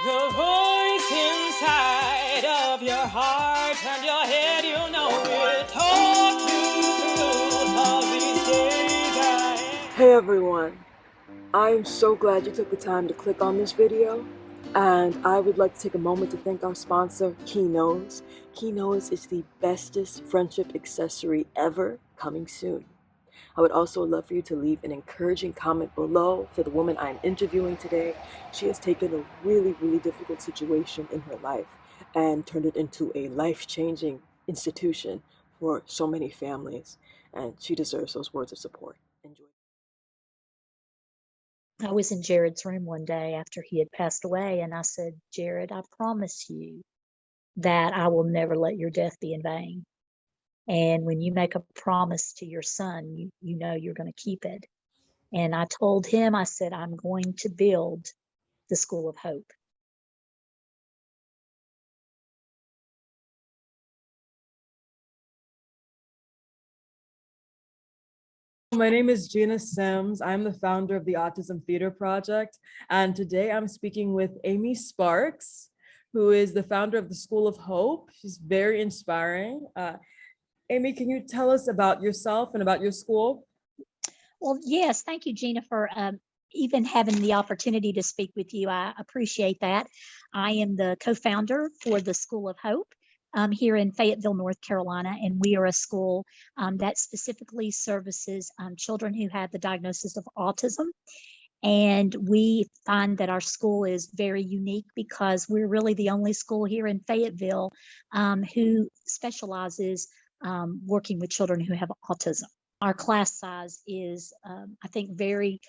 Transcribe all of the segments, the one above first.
The voice inside of your heart and your head, you know will talk you through all these days. Hey everyone, I am so glad you took the time to click on this video, and I would like to take a moment to thank our sponsor, Keynotes. Keynotes is the bestest friendship accessory ever, coming soon. I would also love for you to leave an encouraging comment below for the woman I'm interviewing today. She has taken a really, really difficult situation in her life and turned it into a life-changing institution for so many families, and she deserves those words of support. Enjoy. I was in Jared's room one day after he had passed away, and I said, Jared, I promise you that I will never let your death be in vain. And when you make a promise to your son, you know you're going to keep it. And I told him, I said, I'm going to build the School of Hope. My name is Gena Sims. I'm the founder of the Autism Theater Project, and today I'm speaking with Amy Sparks, who is the founder of the School of Hope. She's very inspiring. Amy, can you tell us about yourself and about your school? Well, yes, thank you, Gina, for even having the opportunity to speak with you. I appreciate that. I am the co-founder for the School of Hope here in Fayetteville, North Carolina, and we are a school that specifically services children who have the diagnosis of autism. And we find that our school is very unique because we're really the only school here in Fayetteville who specializes working with children who have autism. Our class size is, I think, very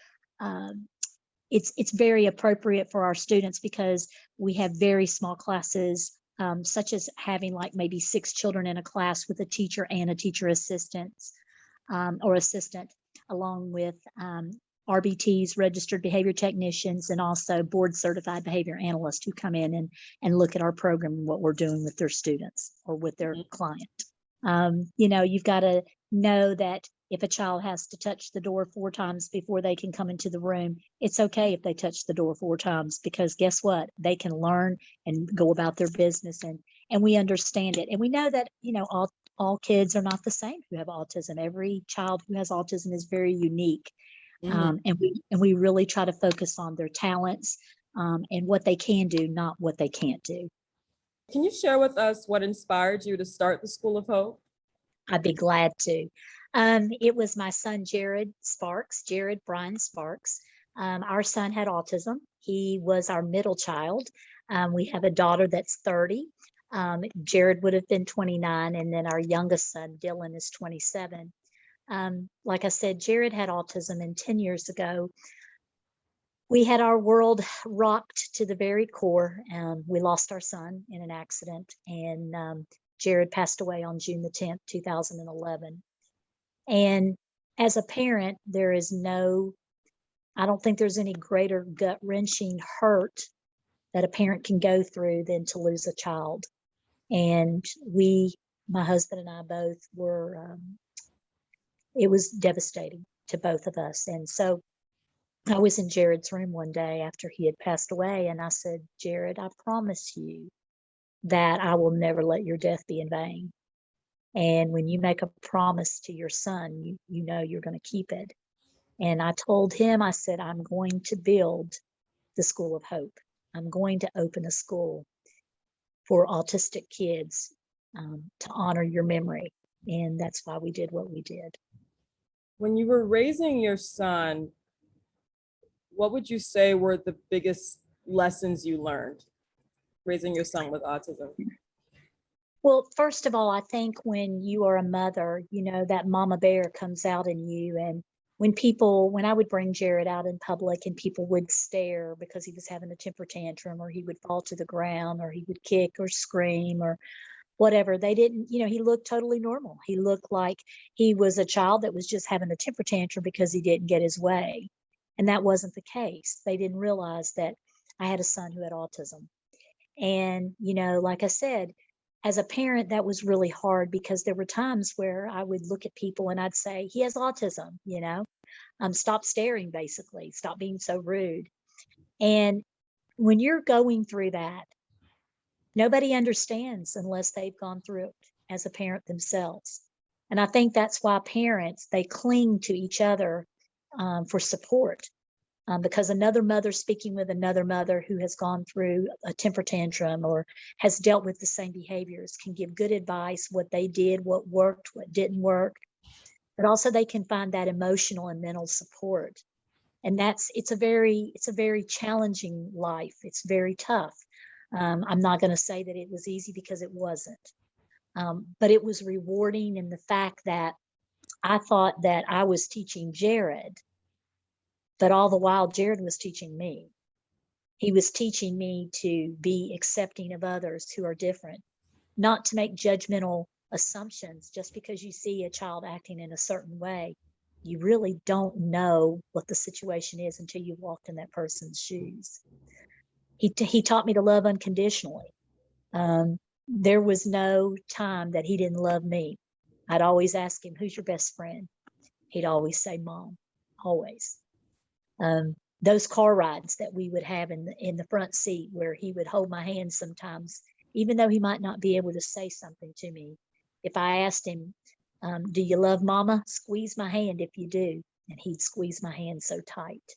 it's very appropriate for our students because we have very small classes, such as having like maybe 6 children in a class with a teacher and a teacher assistant, along with RBTs, registered behavior technicians, and also board certified behavior analysts who come in and look at our program and what we're doing with their students or with their client. You've got to know that if a child has to touch the door 4 times before they can come into the room, it's okay if they touch the door 4 times, because guess what? They can learn and go about their business, and we understand it. And we know that, all kids are not the same who have autism. Every child who has autism is very unique. And we really try to focus on their talents and what they can do, not what they can't do. Can you share with us what inspired you to start the School of Hope? I'd be glad to. It was my son, Jared Brian Sparks. Our son had autism. He was our middle child. We have a daughter that's 30. Jared would have been 29, and then our youngest son, Dylan, is 27. Like I said, Jared had autism, and 10 years ago, we had our world rocked to the very core. We lost our son in an accident, and Jared passed away on June the 10th, 2011. And as a parent, I don't think there's any greater gut-wrenching hurt that a parent can go through than to lose a child. And my husband and I both it was devastating to both of us. And so I was in Jared's room one day after he had passed away, and I said, Jared, I promise you that I will never let your death be in vain. And when you make a promise to your son, you know you're going to keep it. And I told him, I said, I'm going to build the School of Hope. I'm going to open a school for autistic kids to honor your memory. And that's why we did what we did. When you were raising your son, what would you say were the biggest lessons you learned raising your son with autism? Well, first of all, I think when you are a mother, that mama bear comes out in you. And when I would bring Jared out in public and people would stare because he was having a temper tantrum, or he would fall to the ground, or he would kick or scream or whatever, they didn't, he looked totally normal. He looked like he was a child that was just having a temper tantrum because he didn't get his way. And that wasn't the case. They didn't realize that I had a son who had autism. And, like I said, as a parent, that was really hard because there were times where I would look at people and I'd say, he has autism, stop staring, basically, stop being so rude. And when you're going through that, nobody understands unless they've gone through it as a parent themselves. And I think that's why parents, they cling to each other for support. Because another mother speaking with another mother who has gone through a temper tantrum or has dealt with the same behaviors can give good advice, what they did, what worked, what didn't work. But also they can find that emotional and mental support. And it's a very challenging life. It's very tough. I'm not going to say that it was easy because it wasn't. But it was rewarding in the fact that I thought that I was teaching Jared, but all the while Jared was teaching me. He was teaching me to be accepting of others who are different, not to make judgmental assumptions just because you see a child acting in a certain way. You really don't know what the situation is until you've walked in that person's shoes. He taught me to love unconditionally. There was no time that he didn't love me. I'd always ask him, "Who's your best friend?" He'd always say, "Mom," always. Those car rides that we would have in the front seat where he would hold my hand sometimes, even though he might not be able to say something to me. If I asked him, "Do you love mama? Squeeze my hand if you do." And he'd squeeze my hand so tight.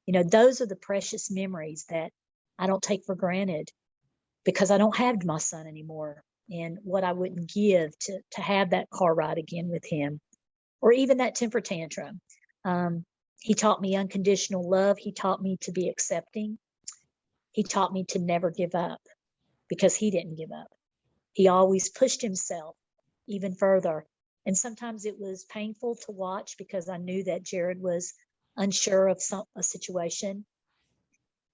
Those are the precious memories that I don't take for granted because I don't have my son anymore, and what I wouldn't give to have that car ride again with him, or even that temper tantrum. He taught me unconditional love. He taught me to be accepting. He taught me to never give up because he didn't give up. He always pushed himself even further. And sometimes it was painful to watch because I knew that Jared was unsure of a situation.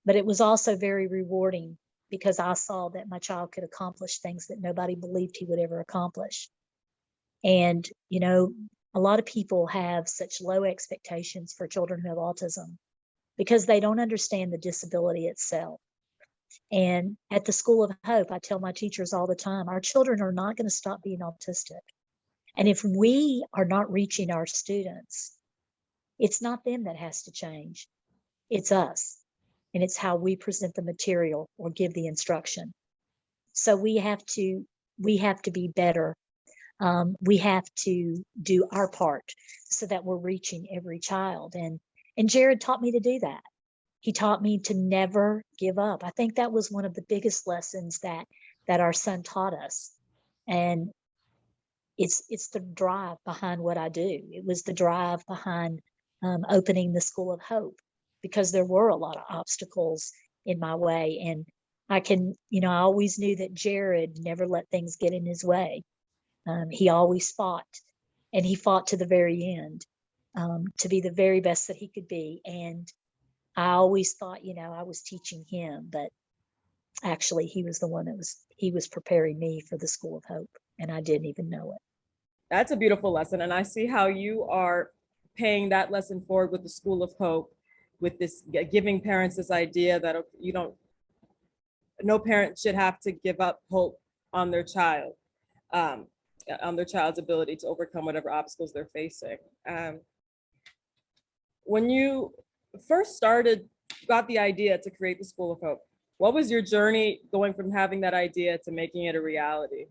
But it was also very rewarding because I saw that my child could accomplish things that nobody believed he would ever accomplish. And, a lot of people have such low expectations for children who have autism because they don't understand the disability itself. And at the School of Hope, I tell my teachers all the time, our children are not going to stop being autistic. And if we are not reaching our students, it's not them that has to change. It's us. And it's how we present the material or give the instruction. So we have to be better. We have to do our part so that we're reaching every child. And Jared taught me to do that. He taught me to never give up. I think that was one of the biggest lessons that our son taught us. And it's the drive behind what I do. It was the drive behind opening the School of Hope because there were a lot of obstacles in my way. And I always knew that Jared never let things get in his way. He always fought, and he fought to the very end to be the very best that he could be. And I always thought, I was teaching him, but actually he was the one he was preparing me for the School of Hope, and I didn't even know it. That's a beautiful lesson. And I see how you are paying that lesson forward with the School of Hope, with this giving parents this idea that no parent should have to give up hope on their child. On their child's ability to overcome whatever obstacles they're facing. When you first got the idea to create the School of Hope, what was your journey going from having that idea to making it a reality?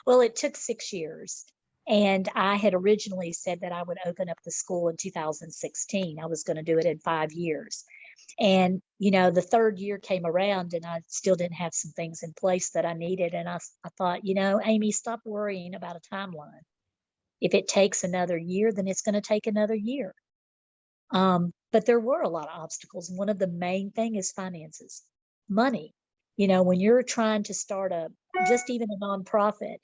Well, it took 6 years. And I had originally said that I would open up the school in 2016. I was going to do it in 5 years. And, the third year came around and I still didn't have some things in place that I needed. And I thought, Amy, stop worrying about a timeline. If it takes another year, then it's going to take another year. But there were a lot of obstacles. One of the main thing is finances, money. When you're trying to start just even a nonprofit,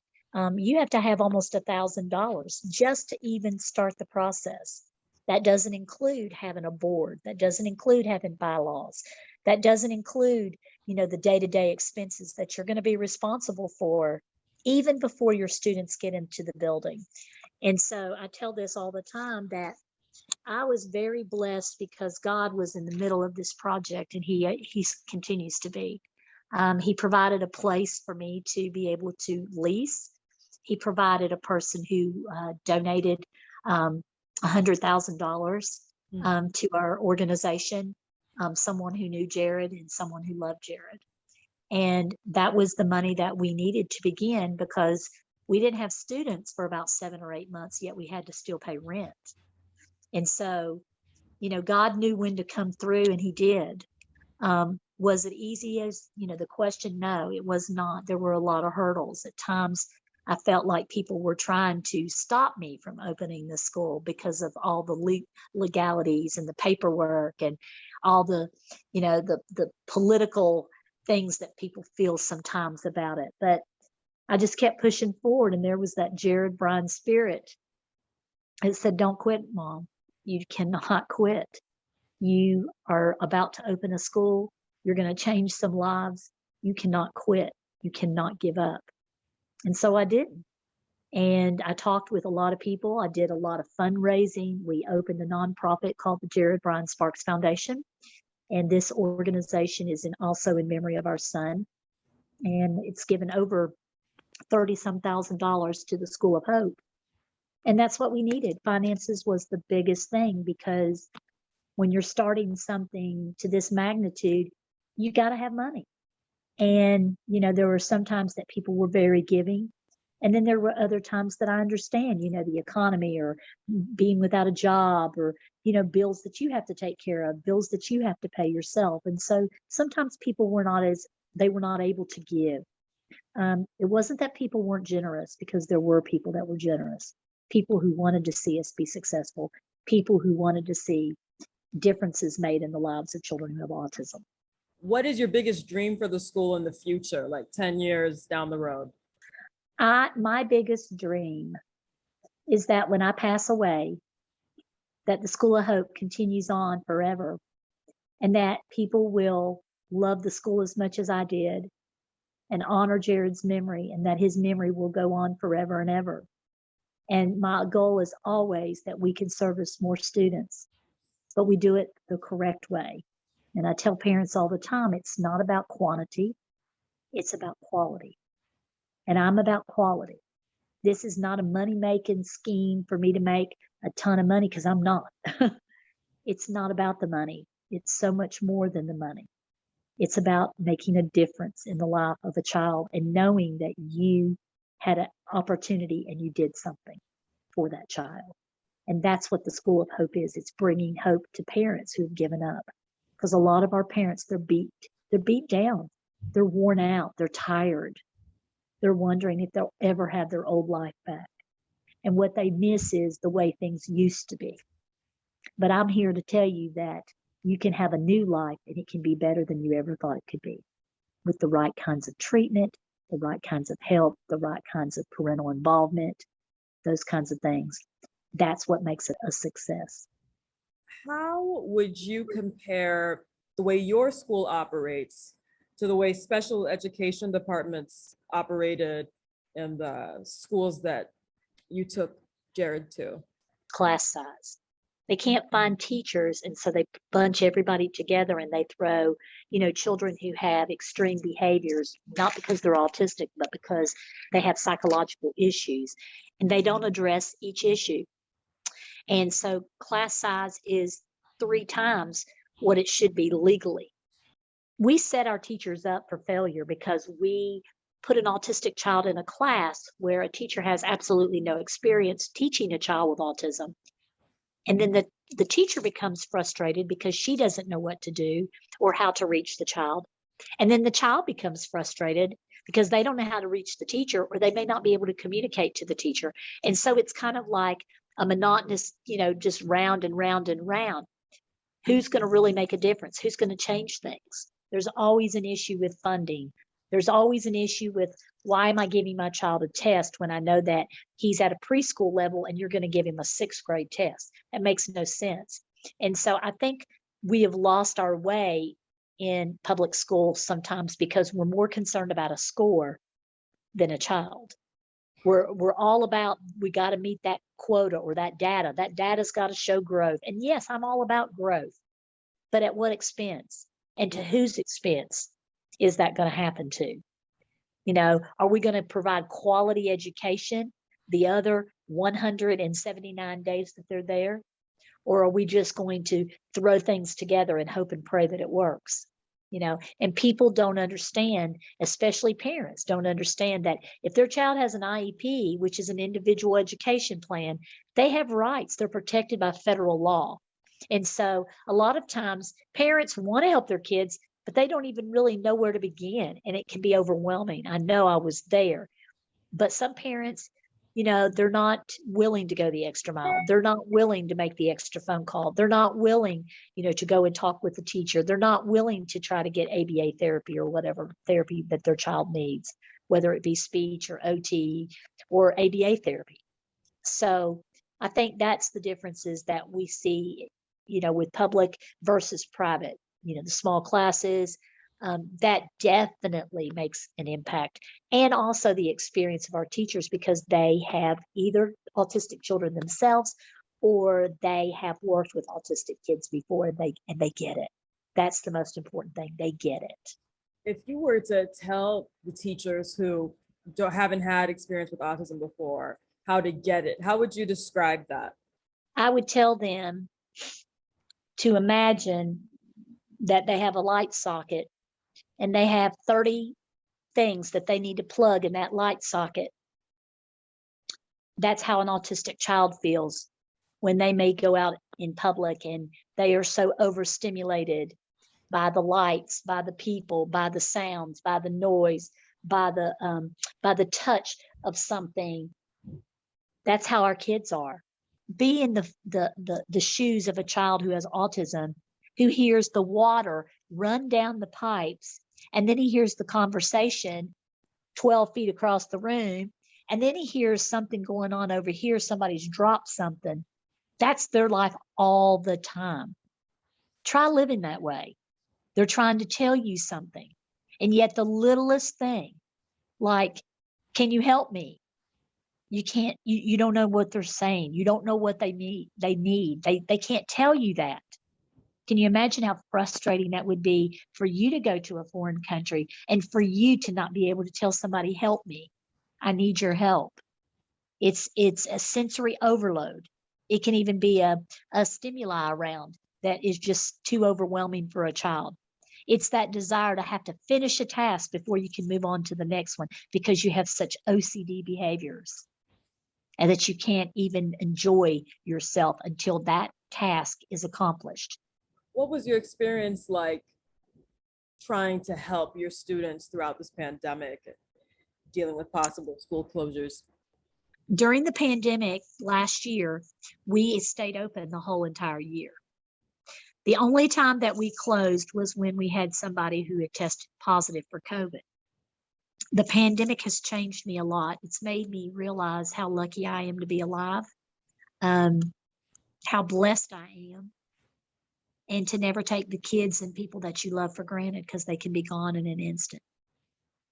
you have to have almost $1,000 just to even start the process. That doesn't include having a board. That doesn't include having bylaws. That doesn't include, the day-to-day expenses that you're going to be responsible for even before your students get into the building. And so I tell this all the time that I was very blessed because God was in the middle of this project, and he continues to be. He provided a place for me to be able to lease. He provided a person who donated $100,000 to our organization. someone who knew Jared and someone who loved Jared. And that was the money that we needed to begin, because we didn't have students for about 7 or 8 months, yet we had to still pay rent. And so, God knew when to come through, and he did. Was it easy as, the question? No, it was not. There were a lot of hurdles. At times, I felt like people were trying to stop me from opening the school because of all the legalities and the paperwork and all the, the political things that people feel sometimes about it. But I just kept pushing forward, and there was that Jared Bryan spirit. It said, "Don't quit, Mom. You cannot quit. You are about to open a school. You're going to change some lives. You cannot quit. You cannot give up." And so I didn't. And I talked with a lot of people. I did a lot of fundraising. We opened a nonprofit called the Jared Bryan Sparks Foundation. And this organization is also in memory of our son. And it's given over $30-some thousand to the School of Hope. And that's what we needed. Finances was the biggest thing, because when you're starting something to this magnitude, you got to have money. And, there were some times that people were very giving. And then there were other times that I understand, the economy, or being without a job, or, bills that you have to take care of, bills that you have to pay yourself. And so sometimes people were not able to give. It wasn't that people weren't generous, because there were people that were generous, people who wanted to see us be successful, people who wanted to see differences made in the lives of children who have autism. What is your biggest dream for the school in the future, like 10 years down the road? My biggest dream is that when I pass away, that the School of Hope continues on forever, and that people will love the school as much as I did, and honor Jared's memory, and that his memory will go on forever and ever. And my goal is always that we can service more students, but we do it the correct way. And I tell parents all the time, it's not about quantity, it's about quality. And I'm about quality. This is not a money-making scheme for me to make a ton of money, because I'm not. It's not about the money. It's so much more than the money. It's about making a difference in the life of a child, and knowing that you had an opportunity and you did something for that child. And that's what the School of Hope is. It's bringing hope to parents who've given up. Because a lot of our parents, they're beat down. They're worn out. They're tired. They're wondering if they'll ever have their old life back. And what they miss is the way things used to be. But I'm here to tell you that you can have a new life, and it can be better than you ever thought it could be, with the right kinds of treatment, the right kinds of help, the right kinds of parental involvement, those kinds of things. That's what makes it a success. How would you compare the way your school operates to the way special education departments operated in the schools that you took Jared to? Class size. They can't find teachers, and so they bunch everybody together, and they throw, children who have extreme behaviors, not because they're autistic, but because they have psychological issues, and they don't address each issue. And so class size is 3 times what it should be legally. We set our teachers up for failure because we put an autistic child in a class where a teacher has absolutely no experience teaching a child with autism. And then the teacher becomes frustrated because she doesn't know what to do or how to reach the child. And then the child becomes frustrated because they don't know how to reach the teacher, or they may not be able to communicate to the teacher. And so it's kind of like a monotonous, just round and round and round. Who's going to really make a difference? Who's going to change things? There's always an issue with funding. There's always an issue with, why am I giving my child a test when I know that he's at a preschool level and you're going to give him a 6th grade test? That makes no sense. And so I think we have lost our way in public school sometimes because we're more concerned about a score than a child. We're all about, we got to meet that quota or that data. That data's got to show growth. And yes, I'm all about growth, but at what expense? And to whose expense is that going to happen to? Are we going to provide quality education the other 179 days that they're there? Or are we just going to throw things together and hope and pray that it works? And people don't understand, especially parents don't understand that if their child has an IEP, which is an individual education plan, they have rights. They're protected by federal law. And so a lot of times parents want to help their kids, but they don't even really know where to begin. And it can be overwhelming. I know I was there, but some parents, they're not willing to go the extra mile. They're not willing to make the extra phone call. They're not willing, to go and talk with the teacher. They're not willing to try to get ABA therapy or whatever therapy that their child needs, whether it be speech or OT or ABA therapy. So I think that's the differences that we see, with public versus private, the small classes, that definitely makes an impact. And also the experience of our teachers, because they have either autistic children themselves or they have worked with autistic kids before and they get it. That's the most important thing. They get it. If you were to tell the teachers who haven't had experience with autism before how to get it, how would you describe that? I would tell them to imagine that they have a light socket and they have 30 things that they need to plug in that light socket. That's how an autistic child feels when they may go out in public and they are so overstimulated by the lights, by the people, by the sounds, by the noise, by the touch of something. That's how our kids are. Be in the shoes of a child who has autism, who hears the water run down the pipes, and then he hears the conversation 12 feet across the room, and then he hears something going on over here. Somebody's dropped something. That's their life all the time. Try living that way. They're trying to tell you something, and yet the littlest thing, like, can you help me? You can't, you don't know what they're saying. You don't know what they need. They can't tell you that. Can you imagine how frustrating that would be for you to go to a foreign country and for you to not be able to tell somebody, help me, I need your help? It's a sensory overload. It can even be a stimuli around that is just too overwhelming for a child. It's that desire to have to finish a task before you can move on to the next one because you have such OCD behaviors, and that you can't even enjoy yourself until that task is accomplished. What was your experience like trying to help your students throughout this pandemic, dealing with possible school closures? During the pandemic last year, we stayed open the whole entire year. The only time that we closed was when we had somebody who had tested positive for COVID. The pandemic has changed me a lot. It's made me realize how lucky I am to be alive, how blessed I am, and to never take the kids and people that you love for granted because they can be gone in an instant.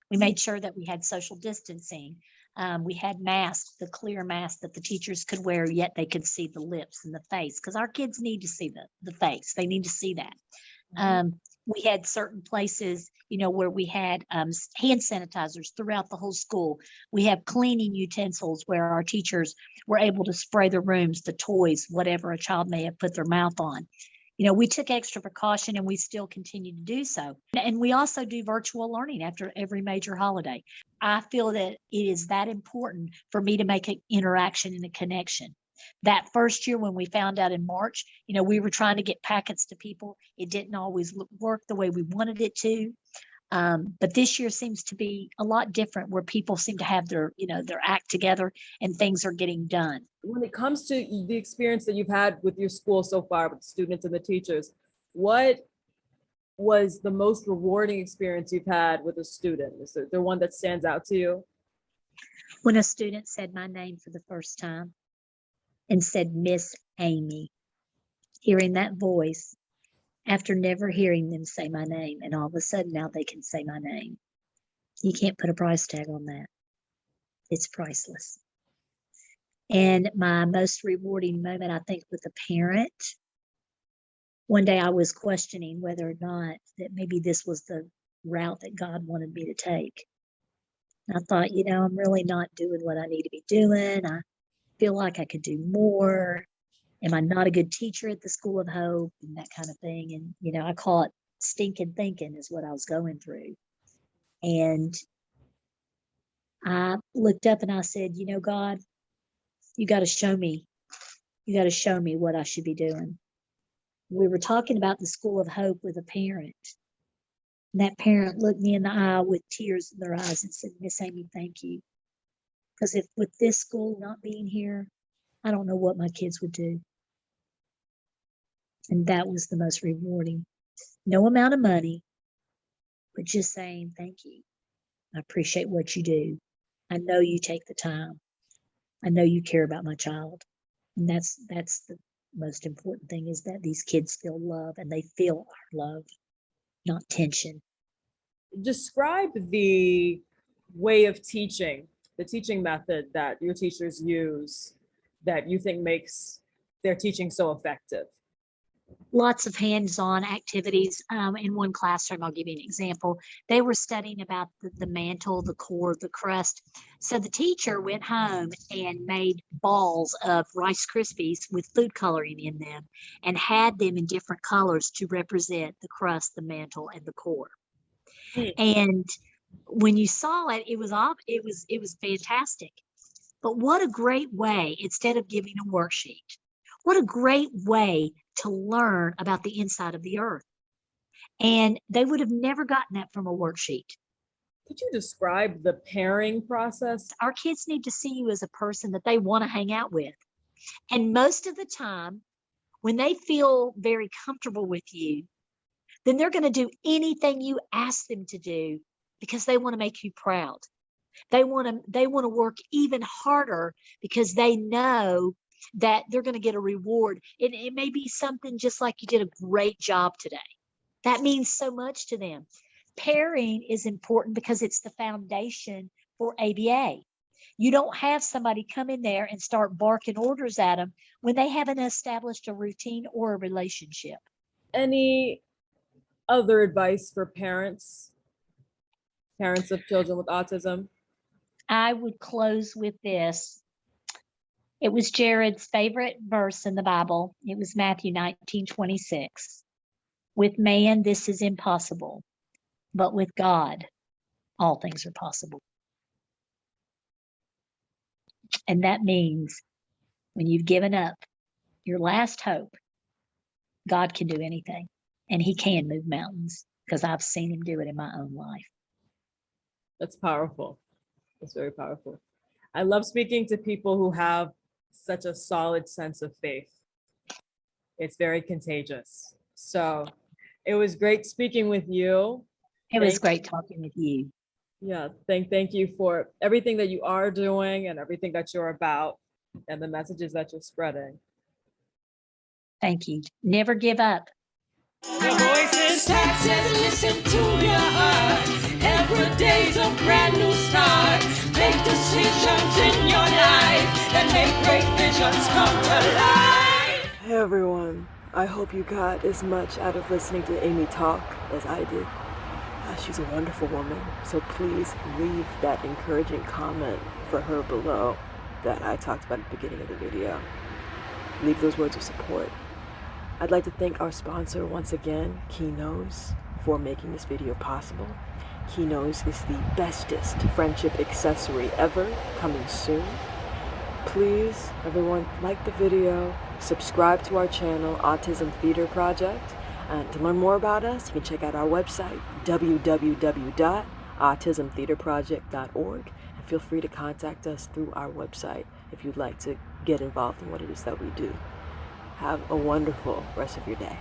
We made sure that we had social distancing. We had masks, the clear mask that the teachers could wear, yet they could see the lips and the face, because our kids need to see the face. They need to see that. We had certain places, where we had hand sanitizers throughout the whole school. We have cleaning utensils where our teachers were able to spray the rooms, the toys, whatever a child may have put their mouth on. We took extra precaution and we still continue to do so. And we also do virtual learning after every major holiday. I feel that it is that important for me to make an interaction and a connection. That first year when we found out in March, we were trying to get packets to people. It didn't always work the way we wanted it to. But this year seems to be a lot different, where people seem to have their act together and things are getting done. When it comes to the experience that you've had with your school so far, with the students and the teachers, what was the most rewarding experience you've had with a student? Is there one that stands out to you? When a student said my name for the first time and said, Miss Amy, hearing that voice after never hearing them say my name, and all of a sudden now they can say my name. You can't put a price tag on that. It's priceless. And my most rewarding moment, I think, with a parent, one day I was questioning whether or not that maybe this was the route that God wanted me to take. I thought, I'm really not doing what I need to be doing. I feel like I could do more. Am I not a good teacher at the School of Hope and that kind of thing? And, you know, I call it stinking thinking is what I was going through. And I looked up and I said, you know, God, you got to show me. You got to show me what I should be doing. We were talking about the School of Hope with a parent. And that parent looked me in the eye with tears in their eyes and said, Miss Amy, thank you. Because if with this school not being here, I don't know what my kids would do. And that was the most rewarding. No amount of money, but just saying thank you. I appreciate what you do. I know you take the time. I know you care about my child. And that's the most important thing, is that these kids feel love and they feel our love, not tension. Describe the way of teaching, the teaching method that your teachers use that you think makes their teaching so effective. Lots of hands-on activities. In one classroom, I'll give you an example. They were studying about the mantle, the core, the crust. So the teacher went home and made balls of Rice Krispies with food coloring in them and had them in different colors to represent the crust, the mantle, and the core. And when you saw it, it was fantastic. But what a great way, instead of giving a worksheet, what a great way to learn about the inside of the earth. And they would have never gotten that from a worksheet. Could you describe the pairing process? Our kids need to see you as a person that they want to hang out with. And most of the time, when they feel very comfortable with you, then they're going to do anything you ask them to do because they want to make you proud. They want to work even harder because they know that they're going to get a reward. It may be something just like you did a great job today. That means so much to them. Pairing is important because it's the foundation for ABA. You don't have somebody come in there and start barking orders at them when they haven't established a routine or a relationship. Any other advice for parents of children with autism? I would close with this. It was Jared's favorite verse in the Bible. It was Matthew 19:26. With man, this is impossible, but with God, all things are possible. And that means when you've given up your last hope, God can do anything, and he can move mountains because I've seen him do it in my own life. That's powerful. That's very powerful. I love speaking to people who have such a solid sense of faith. It's very contagious. So it was great speaking with you. It was great talking with you. Yeah, thank you for everything that you are doing and everything that you're about and the messages that you're spreading. Thank you. Never give up. The voices that says listen to your heart. Every day's a brand new start. Make decisions in your life and make great visions come to life. Hey everyone, I hope you got as much out of listening to Amy talk as I did. She's a wonderful woman, so please leave that encouraging comment for her below that I talked about at the beginning of the video. Leave those words of support. I'd like to thank our sponsor once again, Keynotes, for making this video possible. Keynotes is the bestest friendship accessory ever, coming soon. Please, everyone, like the video, subscribe to our channel, Autism Theater Project, and to learn more about us, you can check out our website, www.autismtheaterproject.org, and feel free to contact us through our website if you'd like to get involved in what it is that we do. Have a wonderful rest of your day.